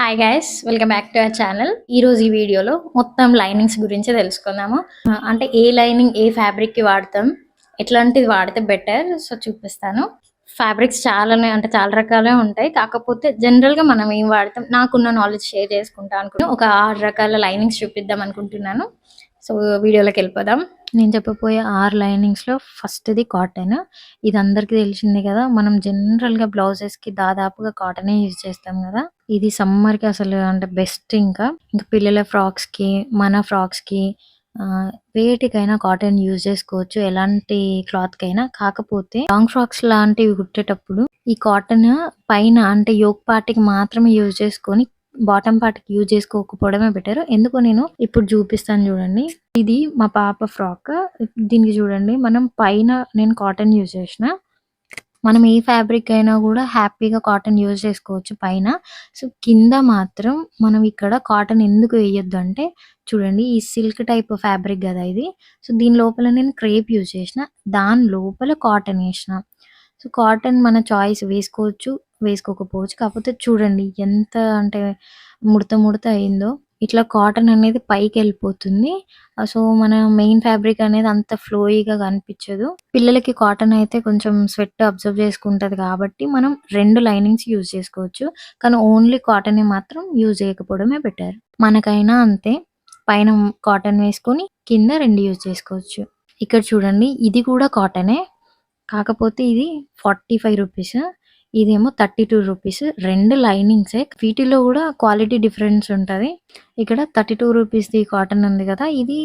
Hi guys, welcome back to our channel. ఈరోజు ఈ వీడియోలో మొత్తం లైనింగ్స్ గురించి తెలుసుకుందాము. అంటే ఏ లైనింగ్ ఏ ఫ్యాబ్రిక్కి వాడతాం, ఎట్లాంటిది వాడితే బెటర్ సో చూపిస్తాను. ఫ్యాబ్రిక్స్ చాలా రకాలే ఉంటాయి. కాకపోతే జనరల్గా మనం ఏం వాడతాం, నాకున్న నాలెడ్జ్ షేర్ చేసుకుంటా అనుకుని ఒక 6 రకాల లైనింగ్స్ చూపిద్దాం అనుకుంటున్నాను. సో వీడియోలోకి వెళ్ళిపోదాం. నేను చెప్పబోయే 6 లైనింగ్స్లో ఫస్ట్ది కాటన్. ఇది అందరికీ తెలిసిందే కదా. మనం జనరల్గా బ్లౌజెస్కి దాదాపుగా కాటనే యూజ్ చేస్తాం కదా. ఇది సమ్మర్కి అసలు అంటే బెస్ట్. ఇంకా పిల్లల ఫ్రాక్స్కి, మన ఫ్రాక్స్కి, వేటికైనా కాటన్ యూజ్ చేసుకోవచ్చు, ఎలాంటి క్లాత్కైనా. కాకపోతే లాంగ్ ఫ్రాక్స్ లాంటివి కుట్టేటప్పుడు ఈ కాటన్ పైన అంటే యోక్ పార్ట్కి మాత్రమే యూజ్ చేసుకొని బాటమ్ పార్ట్కి యూజ్ చేసుకోకపోవడమే బెటర్. ఎందుకో నేను ఇప్పుడు చూపిస్తాను చూడండి. ఇది మా పాప ఫ్రాక్. దీనికి చూడండి, మనం పైన నేను కాటన్ యూజ్ చేసిన. మనం ఏ ఫ్యాబ్రిక్ అయినా కూడా హ్యాపీగా కాటన్ యూజ్ చేసుకోవచ్చు పైన. సో కింద మాత్రం మనం ఇక్కడ కాటన్ ఎందుకు వేయొద్దు అంటే, చూడండి ఈ సిల్క్ టైప్ ఫ్యాబ్రిక్ కదా ఇది. సో దీని లోపల నేను క్రేప్ యూజ్ చేసిన, దాని లోపల కాటన్ వేసిన. సో కాటన్ మన చాయిస్, వేసుకోవచ్చు వేసుకోకపోవచ్చు. కాకపోతే చూడండి ఎంత అంటే ముడత ముడత అయిందో. ఇట్లా కాటన్ అనేది పైకి వెళ్ళిపోతుంది. సో మన మెయిన్ ఫ్యాబ్రిక్ అనేది అంత ఫ్లోయిగా కనిపించదు. పిల్లలకి కాటన్ అయితే కొంచెం స్వెట్ అబ్జర్వ్ చేసుకుంటది కాబట్టి మనం 2 లైనింగ్స్ యూజ్ చేసుకోవచ్చు. కానీ ఓన్లీ కాటన్ మాత్రం యూజ్ చేయకపోవడమే బెటర్. మనకైనా అంతే, పైన కాటన్ వేసుకొని కింద 2 యూజ్ చేసుకోవచ్చు. ఇక్కడ చూడండి, ఇది కూడా కాటనే, కాకపోతే ఇది 45 రూపీస్, ఇదేమో 32 రూపీస్. 2 లైనింగ్సే, వీటిలో కూడా క్వాలిటీ డిఫరెన్స్ ఉంటుంది. ఇక్కడ 32 రూపీస్ది కాటన్ ఉంది కదా, ఇది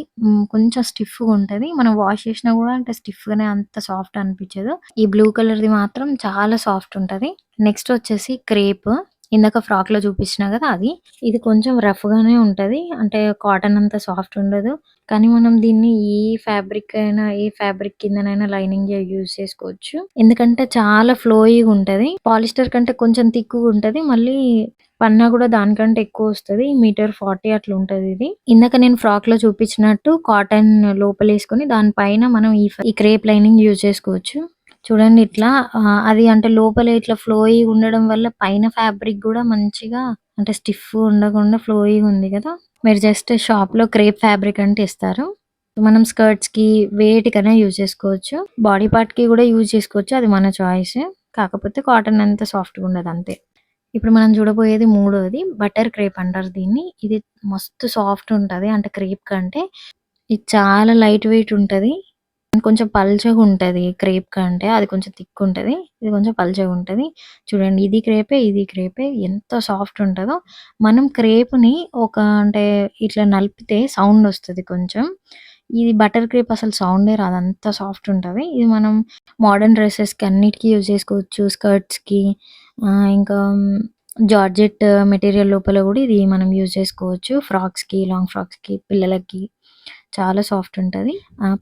కొంచెం స్టిఫ్గా ఉంటుంది. మనం వాష్ చేసినా కూడా అంటే స్టిఫ్గానే, అంత సాఫ్ట్ అనిపించదు. ఈ బ్లూ కలర్ది మాత్రం చాలా సాఫ్ట్ ఉంటుంది. నెక్స్ట్ వచ్చేసి క్రేప్. ఇందాక ఫ్రాక్లో చూపించిన కదా అది. ఇది కొంచెం రఫ్గానే ఉంటుంది, అంటే కాటన్ అంత సాఫ్ట్ ఉండదు. కానీ మనం దీన్ని ఏ ఫ్యాబ్రిక్ అయినా, ఏ ఫ్యాబ్రిక్ కిందనైనా లైనింగ్ యూజ్ చేసుకోవచ్చు. ఎందుకంటే చాలా ఫ్లోయిగా ఉంటుంది. పాలిస్టర్ కంటే కొంచెం థిక్గా ఉంటుంది. మళ్ళీ పన్నా కూడా దానికంటే ఎక్కువ వస్తుంది. 1.40 మీటర్ అట్లా ఉంటుంది ఇది. ఇందాక నేను ఫ్రాక్ లో చూపించినట్టు కాటన్ లోపల వేసుకొని దానిపైన మనం ఈ క్రేప్ లైనింగ్ యూజ్ చేసుకోవచ్చు. చూడండి ఇట్లా అది అంటే లోపల ఇట్లా ఫ్లోయి ఉండడం వల్ల పైన ఫ్యాబ్రిక్ కూడా మంచిగా అంటే స్టిఫ్ ఉండకుండా ఫ్లోయి ఉంది కదా. మీరు జస్ట్ షాప్ లో క్రేప్ ఫ్యాబ్రిక్ అంటే ఇస్తారు. మనం స్కర్ట్స్ కి వేటికైనా యూజ్ చేసుకోవచ్చు, బాడీ పార్ట్ కి కూడా యూజ్ చేసుకోవచ్చు, అది మన చాయిస్. కాకపోతే కాటన్ అంత సాఫ్ట్ గా ఉండదు అంతే. ఇప్పుడు మనం చూడబోయేది మూడోది బటర్ క్రేప్ అంటారు దీన్ని. ఇది మస్తు సాఫ్ట్ ఉంటది, అంటే క్రేప్ కంటే ఇది చాలా లైట్ వెయిట్ ఉంటది. కొంచెం పల్చగా ఉంటది క్రేప్ కంటే, అది కొంచెం థిక్ ఉంటది, ఇది కొంచెం పల్చగా ఉంటది. చూడండి ఇది క్రేపే, ఇది క్రేపే, ఎంత సాఫ్ట్ ఉంటుందో. మనం క్రేప్ని ఒక అంటే ఇట్లా నలిపితే సౌండ్ వస్తుంది కొంచెం. ఇది బటర్ క్రేప్ అసలు సౌండే రాదు, అంత సాఫ్ట్ ఉంటుంది. ఇది మనం మోడర్న్ డ్రెస్సెస్కి అన్నిటికీ యూజ్ చేసుకోవచ్చు, స్కర్ట్స్కి, ఇంకా జార్జెట్ మెటీరియల్ లోపల కూడా ఇది మనం యూజ్ చేసుకోవచ్చు. ఫ్రాక్స్కి, లాంగ్ ఫ్రాక్స్కి, పిల్లలకి చాలా సాఫ్ట్ ఉంటుంది.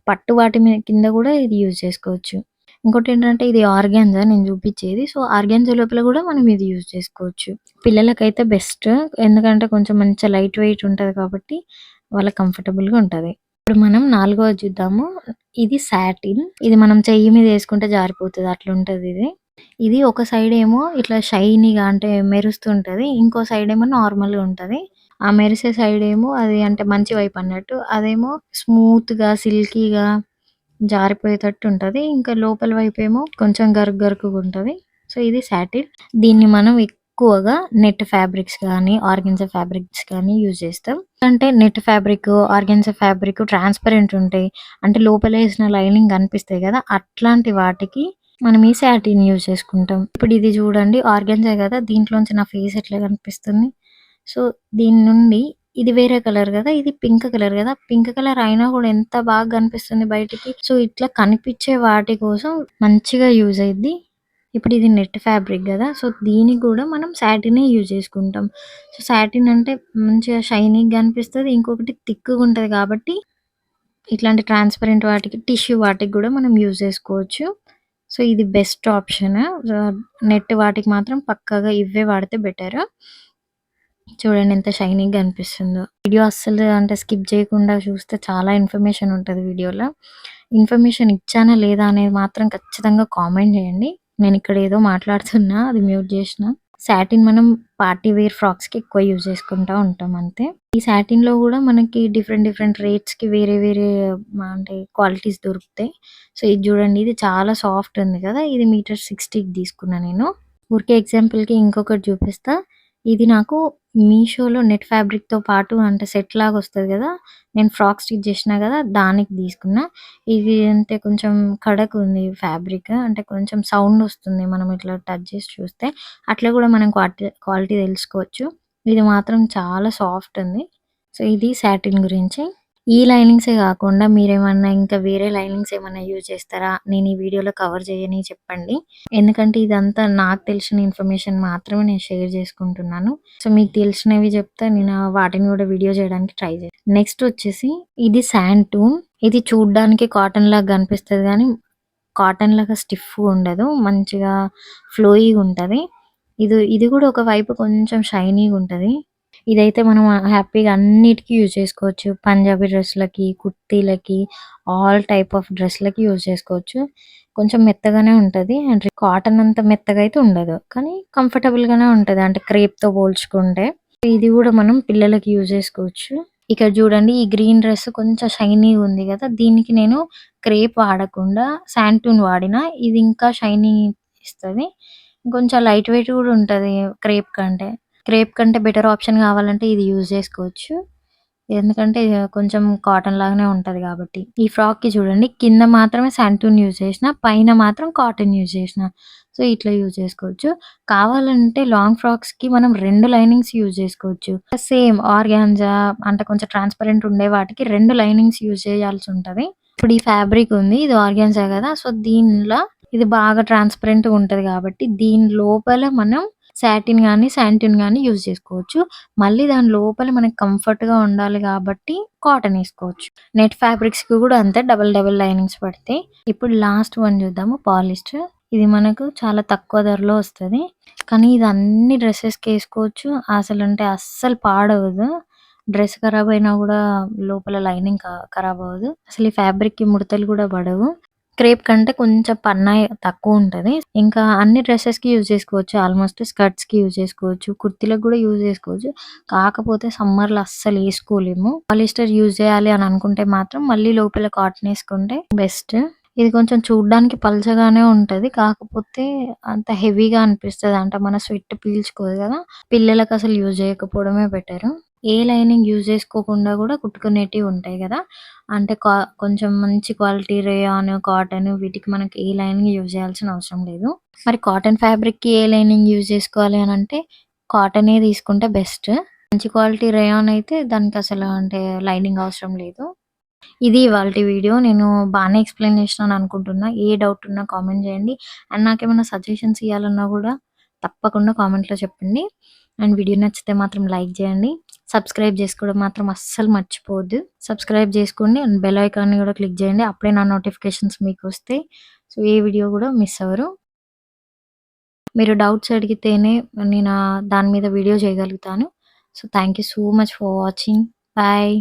పట్టు వాటి మీద కింద కూడా ఇది యూజ్ చేసుకోవచ్చు. ఇంకోటి ఏంటంటే ఇది ఆర్గాన్జా నేను చూపించేది. సో ఆర్గాన్జా లోపల కూడా మనం ఇది యూజ్ చేసుకోవచ్చు. పిల్లలకైతే బెస్ట్, ఎందుకంటే కొంచెం మంచి లైట్ వెయిట్ ఉంటుంది కాబట్టి వాళ్ళకి కంఫర్టబుల్గా ఉంటుంది. ఇప్పుడు మనం 4వది చూద్దాము. ఇది సాటిన్. ఇది మనం చెయ్యి మీద వేసుకుంటే జారిపోతుంది, అట్లా ఉంటుంది ఇది. ఇది ఒక సైడ్ ఏమో ఇట్లా షైనీగా అంటే మెరుస్తుంటది, ఇంకో సైడ్ ఏమో నార్మల్గా ఉంటుంది. ఆ మెరిసే సైడ్ ఏమో అది అంటే మంచి వైపు అన్నట్టు, అదేమో స్మూత్గా సిల్కీగా జారిపోయేటట్టు ఉంటుంది. ఇంకా లోపల వైపు ఏమో కొంచెం గరుకుగా ఉంటుంది. సో ఇది సాటిన్. దీన్ని మనం ఎక్కువగా నెట్ ఫ్యాబ్రిక్స్ కానీ, ఆర్గెన్జా ఫ్యాబ్రిక్స్ కానీ యూజ్ చేస్తాం. అంటే net fabric, organza fabric transparent ఉంటాయి, అంటే లోపల వేసిన లైనింగ్ కనిపిస్తాయి కదా, అట్లాంటి వాటికి మనం ఈ సాటిన్ యూజ్ చేసుకుంటాం. ఇప్పుడు ఇది చూడండి, ఆర్గెన్జా కదా, దీంట్లోంచి నా ఫేస్ ఎట్లా కనిపిస్తుంది. సో దీని నుండి ఇది వేరే కలర్ కదా, ఇది పింక్ కలర్ కదా, పింక్ కలర్ అయినా కూడా ఎంత బాగా కనిపిస్తుంది బయటికి. సో ఇట్లా కనిపించే వాటి కోసం మంచిగా యూజ్ అయ్యిద్ది. ఇప్పుడు ఇది నెట్ ఫ్యాబ్రిక్ కదా, సో దీనికి కూడా మనం సాటినే యూజ్ చేసుకుంటాం. సో సాటిన్ అంటే మంచిగా షైనీగా కనిపిస్తుంది, ఇంకొకటి థిక్గా ఉంటుంది కాబట్టి ఇట్లాంటి ట్రాన్స్పరెంట్ వాటికి, టిష్యూ వాటికి కూడా మనం యూజ్ చేసుకోవచ్చు. సో ఇది బెస్ట్ ఆప్షన్. నెట్ వాటికి మాత్రం పక్కాగా ఇవే వాడితే బెటర్. చూడండి ఎంత షైనీగా అనిపిస్తుందో. వీడియో అస్సలు అంటే స్కిప్ చేయకుండా చూస్తే చాలా ఇన్ఫర్మేషన్ ఉంటుంది వీడియోలో. ఇన్ఫర్మేషన్ ఇచ్చానా లేదా అనేది మాత్రం ఖచ్చితంగా కామెంట్ చేయండి. నేను ఇక్కడ ఏదో మాట్లాడుతున్నా, అది మ్యూట్ చేసిన. సాటిన్ మనం పార్టీ వేర్ ఫ్రాక్స్‌కి ఎక్కువ యూజ్ చేసుకుంటా ఉంటాం అంతే. ఈ సాటిన్‌లో గూడా మనకి డిఫరెంట్ డిఫరెంట్ రేట్స్‌కి వేరే వేరే అంటే క్వాలిటీస్ దొరుకుతాయి. సో, ఇది జూడండి, ఇది చాలా సాఫ్ట్ ఉంది గదా! ఇది మీటర్ 60కి తీసుకున్నా నేను. ఊరికే ఎగ్జాంపుల్‌కి ఇంకొకటి చూపిస్తా. ఇది నాకు మీషోలో నెట్ ఫ్యాబ్రిక్‌తో పాటు అంటే సెట్‌లాగా వస్తది గదా! నేను ఫ్రాక్ స్టిచ్ చేషినా గదా! దానికి తీసుకున్నా. ఇది అంటే కొంచెం కడకుంది ఫ్యాబ్రిక్. అంటే కొంచెం సౌండ్ వస్తుంది మనం ఇట్లా టచ్ చేసి చూస్తే. అట్లా గూడా మనం క్వాలిటీ తెలుసుకోవచ్చు. ఇది మాత్రం చాలా సాఫ్ట్ ఉంది. సో, ఇది సాటిన్ గురించి. ఈ లైనింగ్సే గాకుండా మీరేమన్నా ఇంకా వేరే లైనింగ్స్ ఏమన్నా యూజ్ చేస్తారా? నేను ఈ వీడియోలో కవర్ చేయని చెప్పండి. ఎందుకంటే ఇదంతా నాకు తెలిసిన ఇన్ఫర్మేషన్ మాత్రమే నేను షేర్ చేసుకుంటున్నాను. సో, మీకు తెలిసినవి చెప్తే నేను వాటిని గూడా వీడియో చేయడానికి ట్రై నెక్స్ట్ వచ్చేసి ఇది శాండ్ టూన్. ఇది చూడ్డానికి కాటన్‌లాగా కనిపిస్తది గానీ, కాటన్‌లాగా స్టిఫ్‌గా ఉండదు. మంచిగా ఫ్లోయీగుంటది. ఇది గూడా ఒక వైపు కొంచెం షైనీగుంటది. ఇదైతే మనం హ్యాపీగా అన్నిటికి యూజ్ చేసుకోవచ్చు. పంజాబీ డ్రెస్‌లకి, కుర్తీలకి, ఆల్ టైప్ ఆఫ్ డ్రెస్‌లకి యూజ్ చేసుకోవచ్చు. కొంచెం మెత్తగానే ఉంటది. అండ్ కాటన్ అంత మెత్తగా అయితే ఉండదు. కానీ కంఫర్టబుల్‌గానే ఉంటది. అంటే క్రేప్‌తో పోల్చుకుంటే. ఇది గూడా మనం పిల్లలకి యూజ్ చేసుకోవచ్చు. ఇక్కడ చూడండి, ఈ గ్రీన్ డ్రెస్ కొంచెం షైనీగా ఉంది గదా! దీనికి నేను క్రేప్ వాడకుండా శాంటూన్ వాడినా. ఇది ఇంకా షైనీ ఇస్తది. కొంచెం లైట్ వెయిట్ గూడా ఉంటది క్రేప్ కంటే. క్రేప్ కంటే బెటర్ ఆప్షన్ కావాలంటే ఇది యూజ్ చేసుకోవచ్చు. ఎందుకంటే కొంచెం కాటన్ లాగానే ఉంటది గాబట్టి. ఈ ఫ్రాక్‌కి చూడండి, కింద మాత్రమే శాంటూన్ యూజ్ చేసిన, పైన మాత్రం కాటన్ యూజ్ చేసిన. సో, ఇట్లా యూజ్ చేసుకోవచ్చు. కావాలంటే లాంగ్ ఫ్రాక్స్‌కి మనం 2 లైనింగ్స్ యూజ్ చేసుకోవచ్చు. సేమ్ ఆర్గాన్జా అంటే కొంచెం ట్రాన్స్‌పరెంట్ ఉండే వాటికి 2 లైనింగ్స్ యూజ్ చేయాల్సుంటది. ఇప్పుడు ఈ ఫ్యాబ్రిక్ ఉంది. ఇది ఆర్గాన్జా గదా! సో, దీనిలో ఇది బాగా ట్రాన్స్‌పరెంట్‌గా ఉంటది గాబట్టి దీని లోపల మనం సాటిన్ గాని, శాంటూన్ గాని యూజ్ చేసుకోవచ్చు. మళ్ళీ దాని లోపల మనకు కంఫర్ట్‌గా ఉండాలి గాబట్టి కాటన్ ఏసుకోవచ్చు. నెట్ ఫ్యాబ్రిక్స్‌కి గూడా అంతే డబుల్ డబుల్ లైనింగ్స్ పడతాయి. ఇప్పుడు లాస్ట్ వన్ చూద్దాము, పాలిస్టర్. ఇది మనకు చాలా తక్కువ ధరలో వస్తది. కానీ ఇది అన్ని డ్రెసెస్‌కి ఏసుకోవచ్చు. అసలంటే అస్సలు పాడవదు. డ్రెస్ ఖరాబ్ అయినా గూడా లోపల లైనింగ్ ఖరాబ్ అవ్వదు. అసలు ఈ ఫ్యాబ్రిక్‌కి ముడతలు గూడా పడవు. క్రేప్ కంటే కొంచెం పన్నాయ తక్కువుంటది. ఇంకా అన్ని డ్రెసెస్‌కి యూజ్ చేసుకోవచ్చు. ఆల్‌మోస్ట్ స్కర్ట్స్‌కి యూజ్ చేసుకోవచ్చు. కుర్తీలకు గూడా యూజ్ చేసుకోవచ్చు. కాకపోతే సమ్మర్‌లో అస్సలు ఏసుకోలేము. పాలిస్టర్ యూజ్ చేయాలి అని అనుకుంటే మాత్రం మళ్ళీ లోపల కాటన్ ఏసుకుంటే బెస్ట్. ఇది కొంచెం చూడ్డానికి పల్చగానే ఉంటది. కాకపోతే అంత హెవీగా అనిపిస్తది. అంటే మన స్వెట్ పీల్చుకోదు గదా! పిల్లలకసలు యూజ్ చేయకపోవడమే బెటరు. ఏ లైనింగ్ యూజ్ చేసుకోకుండా గూడా కుట్టుకునేటివి ఉంటాయి గదా! అంటే కొంచెం మంచి క్వాలిటీ రేయాన్, కాటన్ వీటికి మనకి ఏ లైనింగ్ యూజ్ చేయాల్సిన అవసరం లేదు. మరి కాటన్ ఫ్యాబ్రిక్‌కి ఏ లైనింగ్ యూజ్ చేసుకోవాలి అనంటే కాటనే తీసుకుంటే బెస్ట్. మంచి క్వాలిటీ రేయాన్ అయితే దానికసలు అంటే లైనింగ్ అవసరం లేదు. ఇది ఇవాల్టి వీడియో. నేను బానే ఎక్స్‌ప్లెయిన్ చేసినాను అనుకుంటున్నా. ఏ డౌట్ ఉన్నా కామెంట్ చేయండి. అండ్ నాకేమన్నా సజెషన్స్ ఇయ్యాలన్నా గూడా తప్పకుండా కామెంట్‌లో చెప్పండి. అండ్ వీడియో నచ్చితే మాత్రం లైక్ చేయండి. సబ్స్క్రైబ్ చేసుకోవడం మాత్రం అస్సలు మర్చిపోవద్దు. సబ్స్క్రైబ్ చేసుకోండి అండ్ బెల్ ఐకాన్‌ని గూడా క్లిక్ చేయండి. అప్పుడే నా నోటిఫికేషన్స్ మీకొస్తాయి. సో, ఏ వీడియో గూడా మిస్ అవ్వరు. మీరు డౌట్స్ అడిగితేనే నేను దాని మీద వీడియో చేయగలుగుతాను. So, thank you so much for watching. Bye.